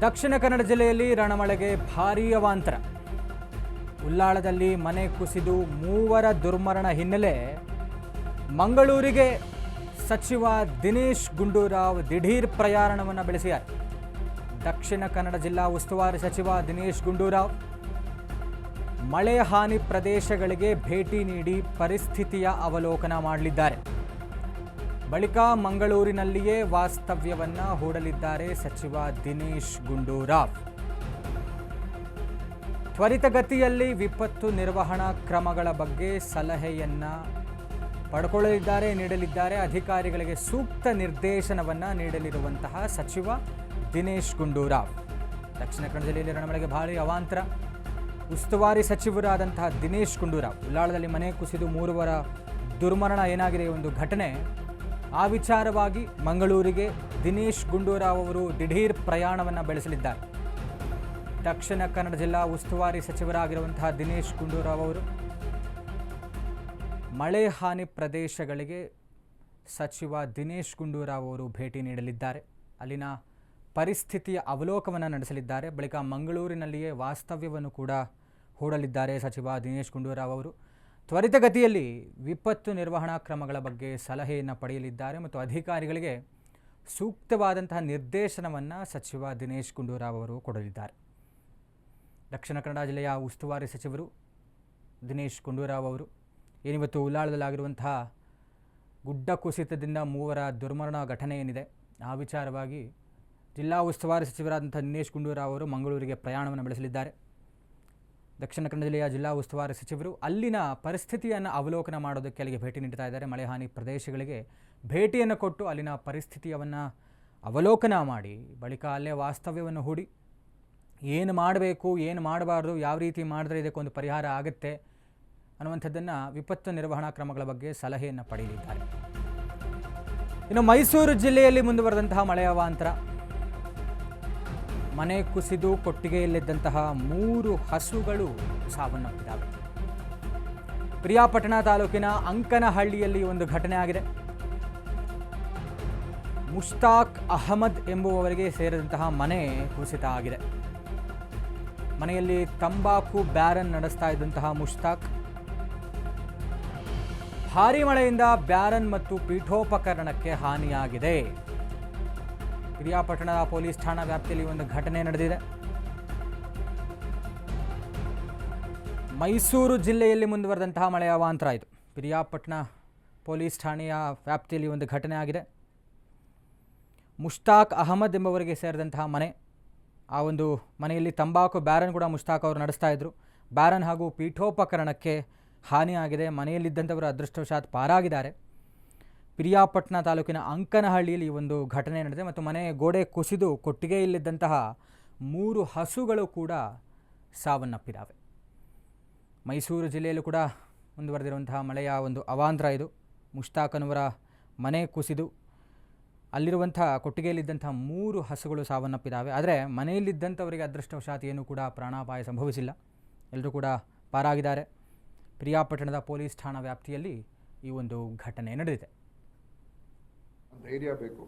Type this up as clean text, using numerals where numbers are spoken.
ದಕ್ಷಿಣ ಕನ್ನಡ ಜಿಲ್ಲೆಯಲ್ಲಿ ರಣಮಳೆಗೆ ಭಾರೀ ಅವಾಂತರ. ಉಲ್ಲಾಳದಲ್ಲಿ ಮನೆ ಕುಸಿದು ಮೂವರ ದುರ್ಮರಣ ಹಿನ್ನೆಲೆ ಮಂಗಳೂರಿಗೆ ಸಚಿವ ದಿನೇಶ್ ಗುಂಡೂರಾವ್ ದಿಢೀರ್ ಪ್ರಯಾಣವನ್ನು ಬೆಳೆಸಿದ್ದಾರೆ. ದಕ್ಷಿಣ ಕನ್ನಡ ಜಿಲ್ಲಾ ಉಸ್ತುವಾರಿ ಸಚಿವ ದಿನೇಶ್ ಗುಂಡೂರಾವ್ ಮಳೆ ಹಾನಿ ಪ್ರದೇಶಗಳಿಗೆ ಭೇಟಿ ನೀಡಿ ಪರಿಸ್ಥಿತಿಯ ಅವಲೋಕನ ಮಾಡಲಿದ್ದಾರೆ. ಬಳಿಕ ಮಂಗಳೂರಿನಲ್ಲಿಯೇ ವಾಸ್ತವ್ಯವನ್ನ ಹೂಡಲಿದ್ದಾರೆ ಸಚಿವ ದಿನೇಶ್ ಗುಂಡೂರಾವ್. ತ್ವರಿತಗತಿಯಲ್ಲಿ ವಿಪತ್ತು ನಿರ್ವಹಣಾ ಕ್ರಮಗಳ ಬಗ್ಗೆ ಸಲಹೆಯನ್ನ ನೀಡಲಿದ್ದಾರೆ. ಅಧಿಕಾರಿಗಳಿಗೆ ಸೂಕ್ತ ನಿರ್ದೇಶನವನ್ನ ನೀಡಲಿರುವಂತಹ ಸಚಿವ ದಿನೇಶ್ ಗುಂಡೂರಾವ್. ದಕ್ಷಿಣ ಕನ್ನಡ ಜಿಲ್ಲೆಯಲ್ಲಿ ರಣಮಳೆಗೆ ಭಾರೀ ಅವಾಂತರ. ಉಸ್ತುವಾರಿ ಸಚಿವರಾದಂತಹ ದಿನೇಶ್ ಗುಂಡೂರಾವ್ ಉಲ್ಲಾಳದಲ್ಲಿ ಮನೆ ಕುಸಿದು ಮೂರುವರ ದುರ್ಮರಣ ಏನಾಗಿದೆ ಒಂದು ಘಟನೆ, ಆ ವಿಚಾರವಾಗಿ ಮಂಗಳೂರಿಗೆ ದಿನೇಶ್ ಗುಂಡೂರಾವ್ ಅವರು ದಿಢೀರ್ ಪ್ರಯಾಣವನ್ನು ಬೆಳೆಸಲಿದ್ದಾರೆ. ದಕ್ಷಿಣ ಕನ್ನಡ ಜಿಲ್ಲಾ ಉಸ್ತುವಾರಿ ಸಚಿವರಾಗಿರುವಂತಹ ದಿನೇಶ್ ಗುಂಡೂರಾವ್ ಅವರು ಮಳೆ ಹಾನಿ ಪ್ರದೇಶಗಳಿಗೆ ಸಚಿವ ದಿನೇಶ್ ಗುಂಡೂರಾವ್ ಅವರು ಭೇಟಿ ನೀಡಲಿದ್ದಾರೆ. ಅಲ್ಲಿನ ಪರಿಸ್ಥಿತಿಯ ಅವಲೋಕನ ನಡೆಸಲಿದ್ದಾರೆ. ಬಳಿಕ ಮಂಗಳೂರಿನಲ್ಲಿಯೇ ವಾಸ್ತವ್ಯವನ್ನು ಕೂಡ ಹೂಡಲಿದ್ದಾರೆ ಸಚಿವ ದಿನೇಶ್ ಗುಂಡೂರಾವ್ ಅವರು. ತ್ವರಿತಗತಿಯಲ್ಲಿ ವಿಪತ್ತು ನಿರ್ವಹಣಾ ಕ್ರಮಗಳ ಬಗ್ಗೆ ಸಲಹೆಯನ್ನು ಪಡೆಯಲಿದ್ದಾರೆ ಮತ್ತು ಅಧಿಕಾರಿಗಳಿಗೆ ಸೂಕ್ತವಾದಂತಹ ನಿರ್ದೇಶನವನ್ನು ಸಚಿವ ದಿನೇಶ್ ಗುಂಡೂರಾವ್ ಅವರು ಕೊಡಲಿದ್ದಾರೆ. ದಕ್ಷಿಣ ಕನ್ನಡ ಜಿಲ್ಲೆಯ ಉಸ್ತುವಾರಿ ಸಚಿವರು ದಿನೇಶ್ ಗುಂಡೂರಾವ್ ಅವರು ಏನಿವತ್ತು ಉಲ್ಲಾಳದಲ್ಲಾಗಿರುವಂತಹ ಗುಡ್ಡ ಕುಸಿತದಿಂದ ಮೂವರ ದುರ್ಮರಣ ಘಟನೆ ಏನಿದೆ, ಆ ವಿಚಾರವಾಗಿ ಜಿಲ್ಲಾ ಉಸ್ತುವಾರಿ ಸಚಿವರಾದಂಥ ದಿನೇಶ್ ಗುಂಡೂರಾವ್ ಅವರು ಮಂಗಳೂರಿಗೆ ಪ್ರಯಾಣವನ್ನು ಬೆಳೆಸಲಿದ್ದಾರೆ. ದಕ್ಷಿಣ ಕನ್ನಡ ಜಿಲ್ಲೆಯ ಜಿಲ್ಲಾ ಉಸ್ತುವಾರಿ ಸಚಿವರು ಅಲ್ಲಿನ ಪರಿಸ್ಥಿತಿಯನ್ನು ಅವಲೋಕನ ಮಾಡೋದಕ್ಕೆ ಅಲ್ಲಿಗೆ ಭೇಟಿ ನೀಡ್ತಾ ಇದ್ದಾರೆ. ಮಳೆ ಹಾನಿ ಪ್ರದೇಶಗಳಿಗೆ ಭೇಟಿಯನ್ನು ಕೊಟ್ಟು ಅಲ್ಲಿನ ಪರಿಸ್ಥಿತಿಯನ್ನು ಅವಲೋಕನ ಮಾಡಿ ಬಳಿಕ ಅಲ್ಲೇ ವಾಸ್ತವ್ಯವನ್ನು ಹೂಡಿ ಏನು ಮಾಡಬೇಕು, ಏನು ಮಾಡಬಾರ್ದು, ಯಾವ ರೀತಿ ಮಾಡಿದ್ರೆ ಇದಕ್ಕೊಂದು ಪರಿಹಾರ ಆಗುತ್ತೆ ಅನ್ನುವಂಥದ್ದನ್ನು ವಿಪತ್ತು ನಿರ್ವಹಣಾ ಕ್ರಮಗಳ ಬಗ್ಗೆ ಸಲಹೆಯನ್ನು ಪಡೆಯಲಿದ್ದಾರೆ. ಇನ್ನು ಮೈಸೂರು ಜಿಲ್ಲೆಯಲ್ಲಿ ಮುಂದುವರೆದಂತಹ ಮಳೆಯ ಅವಾಂತರ. ಮನೆ ಕುಸಿದು ಕೊಟ್ಟಿಗೆಯಲ್ಲಿದ್ದಂತಹ 3 ಹಸುಗಳು ಸಾವನ್ನಪ್ಪಿದ್ದಾವೆ. ಪಿರಿಯಾಪಟ್ಟಣ ತಾಲೂಕಿನ ಅಂಕನಹಳ್ಳಿಯಲ್ಲಿ ಒಂದು ಘಟನೆ ಆಗಿದೆ. ಮುಷ್ತಾಕ್ ಅಹಮದ್ ಎಂಬುವವರಿಗೆ ಸೇರಿದಂತಹ ಮನೆ ಕುಸಿತ ಆಗಿದೆ. ಮನೆಯಲ್ಲಿ ತಂಬಾಕು ಬ್ಯಾರನ್ ನಡೆಸ್ತಾ ಇದ್ದಂತಹ ಮುಷ್ತಾಕ್ ಭಾರೀ ಮಳೆಯಿಂದ ಬ್ಯಾರನ್ ಮತ್ತು ಪೀಠೋಪಕರಣಕ್ಕೆ ಹಾನಿಯಾಗಿದೆ. ಪಿರಿಯಾಪಟ್ಟಣ ಪೊಲೀಸ್ ಠಾಣಾ ವ್ಯಾಪ್ತಿಯಲ್ಲಿ ಒಂದು ಘಟನೆ ನಡೆದಿದೆ. ಮೈಸೂರು ಜಿಲ್ಲೆಯಲ್ಲಿ ಮುಂದುವರೆದಂತಹ ಮಳೆಯ ಅವಾಂತರ ಇದು. ಪಿರಿಯಾಪಟ್ಟಣ ಪೊಲೀಸ್ ಠಾಣೆಯ ವ್ಯಾಪ್ತಿಯಲ್ಲಿ ಒಂದು ಘಟನೆ ಆಗಿದೆ. ಮುಷ್ತಾಕ್ ಅಹಮದ್ ಎಂಬವರಿಗೆ ಸೇರಿದಂತಹ ಮನೆ, ಆ ಒಂದು ಮನೆಯಲ್ಲಿ ತಂಬಾಕು ಬ್ಯಾರನ್ ಕೂಡ ಮುಷ್ತಾಕ್ ಅವರು ನಡೆಸ್ತಾ ಇದ್ದರು. ಬ್ಯಾರನ್ ಹಾಗೂ ಪೀಠೋಪಕರಣಕ್ಕೆ ಹಾನಿಯಾಗಿದೆ. ಮನೆಯಲ್ಲಿದ್ದಂಥವರು ಅದೃಷ್ಟವಶಾತ್ ಪಾರಾಗಿದ್ದಾರೆ. ಪಿರಿಯಾಪಟ್ಟಣ ತಾಲೂಕಿನ ಅಂಕನಹಳ್ಳಿಯಲ್ಲಿ ಈ ಒಂದು ಘಟನೆ ನಡೆದಿದೆ ಮತ್ತು ಮನೆ ಗೋಡೆ ಕುಸಿದು ಕೊಟ್ಟಿಗೆಯಲ್ಲಿದ್ದಂತಹ 3 ಹಸುಗಳು ಕೂಡ ಸಾವನ್ನಪ್ಪಿದ್ದಾವೆ. ಮೈಸೂರು ಜಿಲ್ಲೆಯಲ್ಲೂ ಕೂಡ ಮುಂದುವರೆದಿರುವಂತಹ ಮಳೆಯ ಒಂದು ಅವಾಂತರ ಇದು. ಮುಷ್ತಾಕನವರ ಮನೆ ಕುಸಿದು ಅಲ್ಲಿರುವಂಥ ಕೊಟ್ಟಿಗೆಯಲ್ಲಿದ್ದಂಥ 3 ಹಸುಗಳು ಸಾವನ್ನಪ್ಪಿದ್ದಾವೆ. ಆದರೆ ಮನೆಯಲ್ಲಿದ್ದಂಥವರಿಗೆ ಅದೃಷ್ಟವಶಾತ್ ಏನೂ ಕೂಡ ಪ್ರಾಣಾಪಾಯ ಸಂಭವಿಸಿಲ್ಲ. ಎಲ್ಲರೂ ಕೂಡ ಪಾರಾಗಿದ್ದಾರೆ. ಪಿರಿಯಾಪಟ್ಟಣದ ಪೊಲೀಸ್ ಠಾಣಾ ವ್ಯಾಪ್ತಿಯಲ್ಲಿ ಈ ಒಂದು ಘಟನೆ ನಡೆದಿದೆ. ಧೈರ್ಯ ಬೇಕು.